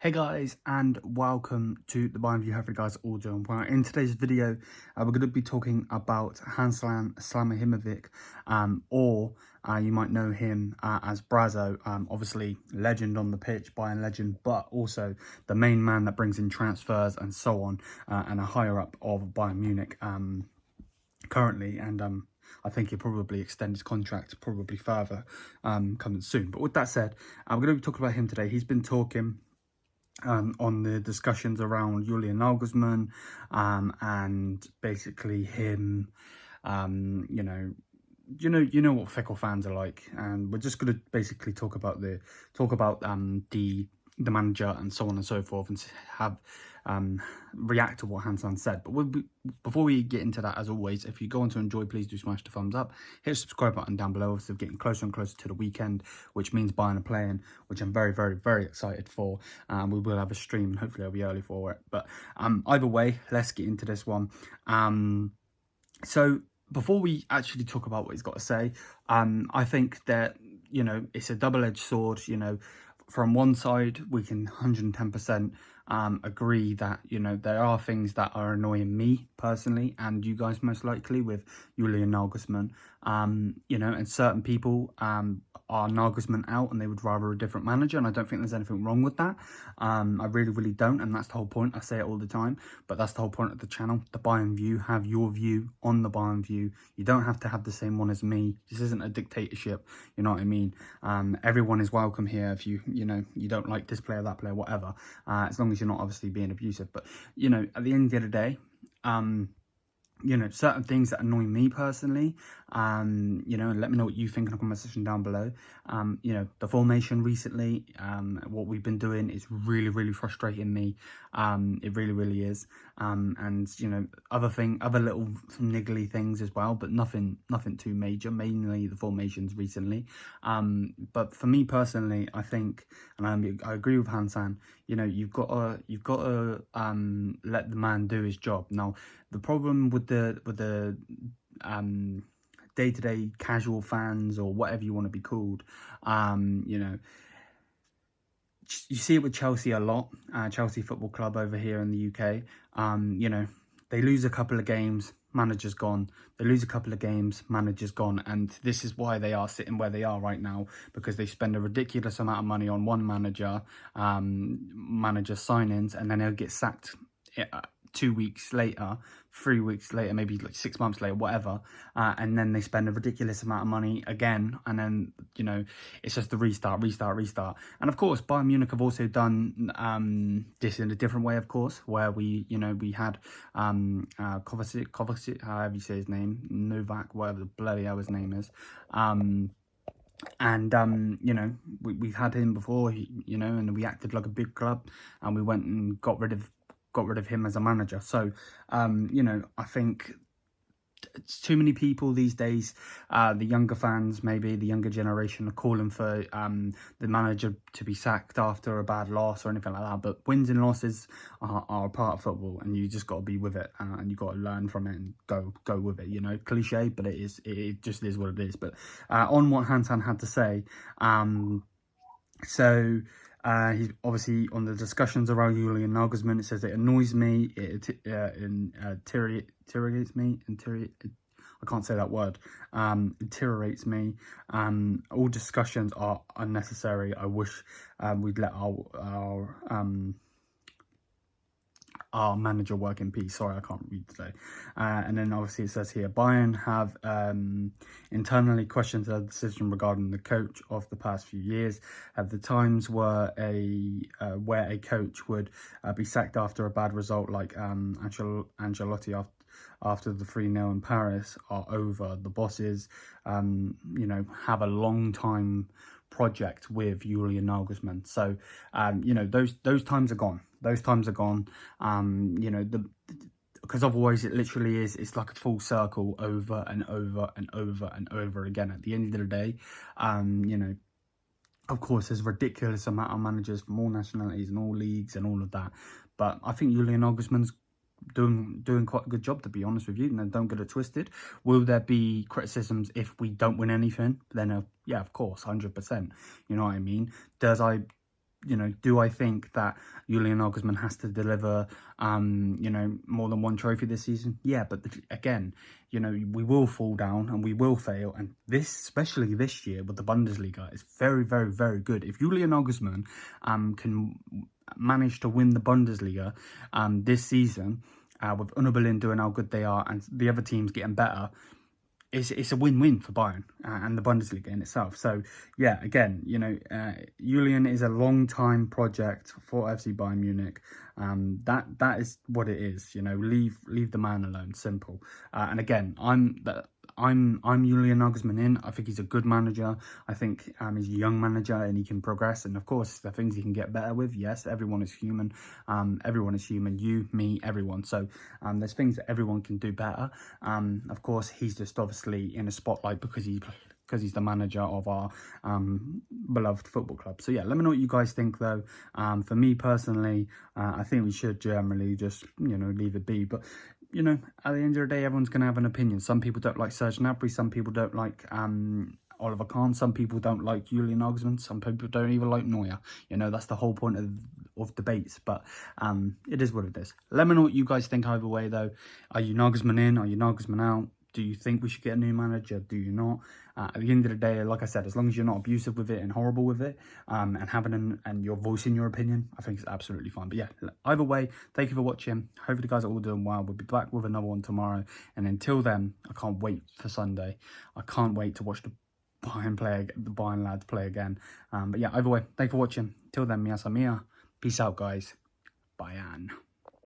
Hey guys, and welcome to the Bayern View. Hope you guys are all doing well. In today's video, we're going to be talking about Hasan Salihamidžić, or you might know him as Brazo, obviously legend on the pitch, Bayern legend, but also the main man that brings in transfers and so on, and a higher up of Bayern Munich currently, and I think he'll probably extend his contract probably further coming soon. But with that said, we're going to be talking about him today. He's been talking on the discussions around Julian Nagelsmann, and basically him, you know what fickle fans are like, and we're just going to basically talk about the manager and so on and so forth, and have react to what Hasan said. But before we get into that, as always, if you go on to enjoy, please do smash the thumbs up, hit the subscribe button down below. Obviously, we're getting closer and closer to the weekend, which means Bayern are playing, which I'm very, very, very excited for. We will have a stream, and hopefully I'll be early for it. But either way, let's get into this one. So before we actually talk about what he's got to say, I think that, it's a double-edged sword. From one side, we can 110% agree that, there are things that are annoying me personally, and you guys most likely, with Julian Nagelsmann, and certain people are Nagelsmann out and they would rather a different manager, and I don't think there's anything wrong with that. I really, really don't, and that's the whole point. I say it all the time, but that's the whole point of the channel. The Bayern View, have your view on the Bayern View. You don't have to have the same one as me. This isn't a dictatorship, you know what I mean? Everyone is welcome here. If you don't like this player, that player, whatever, as long as you're not obviously being abusive. But at the end of the day, certain things that annoy me personally, and let me know what you think in the comment section down below. The formation recently, what we've been doing is really, really frustrating me. It really, really is. And other little niggly things as well, but nothing too major, mainly the formations recently. But for me personally, I think, and I agree with Hasan, you've got to let the man do his job. Now, the problem with the day-to-day casual fans, or whatever you want to be called, you see it with Chelsea a lot, Chelsea Football Club over here in the UK. They lose a couple of games, manager's gone. They lose a couple of games, manager's gone. And this is why they are sitting where they are right now, because they spend a ridiculous amount of money on one manager signings, and then he'll get sacked 2 weeks later, 3 weeks later, maybe like 6 months later, whatever, and then they spend a ridiculous amount of money again, and then it's just the restart. And of course, Bayern Munich have also done this in a different way, of course, where we had Kovacic, however you say his name, Novak, whatever the bloody hell his name is, and we've had him before, and we acted like a big club, and we went and got rid of him as a manager. So I think it's too many people these days, the younger fans, maybe the younger generation, are calling for the manager to be sacked after a bad loss or anything like that. But wins and losses are a part of football, and you just got to be with it, and you got to learn from it and go with it. Cliche, but it just is what it is. But on what Hasan had to say, he's obviously on the discussions around Julian Nagelsmann. It says it annoys me, it infuriates me, I can't say that word, deteriorates me. All discussions are unnecessary. I wish we'd let our manager work in peace. Sorry, I can't read today. And then obviously it says here, Bayern have internally questioned the decision regarding the coach of the past few years. At the times where a coach would be sacked after a bad result, like Ancelotti after the 3-0 in Paris, are over. The bosses, have a long time project with Julian Nagelsmann. So, those times are gone. Those times are gone. Because otherwise it literally is, it's like a full circle over and over and over and over again. At the end of the day, of course, there's a ridiculous amount of managers from all nationalities and all leagues and all of that. But I think Julian Nagelsmann's doing quite a good job, to be honest with you. And don't get it twisted. Will there be criticisms if we don't win anything? Then yeah, of course, 100%. You know what I mean? you know, do I think that Julian Nagelsmann has to deliver, you know, more than one trophy this season? Yeah, but again, you know, we will fall down and we will fail. And this, especially this year with the Bundesliga, is very, very, very good. If Julian Nagelsmann can manage to win the Bundesliga this season, with Union Berlin doing how good they are and the other teams getting better, it's a win-win for Bayern and the Bundesliga in itself. So yeah, again, you know, Julian is a long-time project for FC Bayern Munich. That is what it is. You know, leave the man alone. Simple. And again, I'm Julian Nagelsmann in. I think he's a good manager. I think he's a young manager and he can progress. And of course, there are things he can get better with. Yes, everyone is human. Everyone is human. You, me, everyone. So there's things that everyone can do better. Of course, he's just obviously in a spotlight because he's the manager of our beloved football club. So yeah, let me know what you guys think though. For me personally, I think we should generally just, you know, leave it be. But you know, at the end of the day, everyone's going to have an opinion. Some people don't like Serge Gnabry. Some people don't like Oliver Kahn. Some people don't like Julian Nagelsmann. Some people don't even like Neuer. You know, that's the whole point of debates. But it is what it is. Let me know what you guys think either way, though. Are you Nagelsmann in? Are you Nagelsmann out? Do you think we should get a new manager? Do you not? At the end of the day, like I said, as long as you're not abusive with it and horrible with it, and having and you're voicing your opinion, I think it's absolutely fine. But yeah, either way, thank you for watching. Hopefully, you guys are all doing well. We'll be back with another one tomorrow. And until then, I can't wait for Sunday. I can't wait to watch the Bayern lads play again. But yeah, either way, thank you for watching. Till then, mia sa mia. Peace out, guys. Bayern.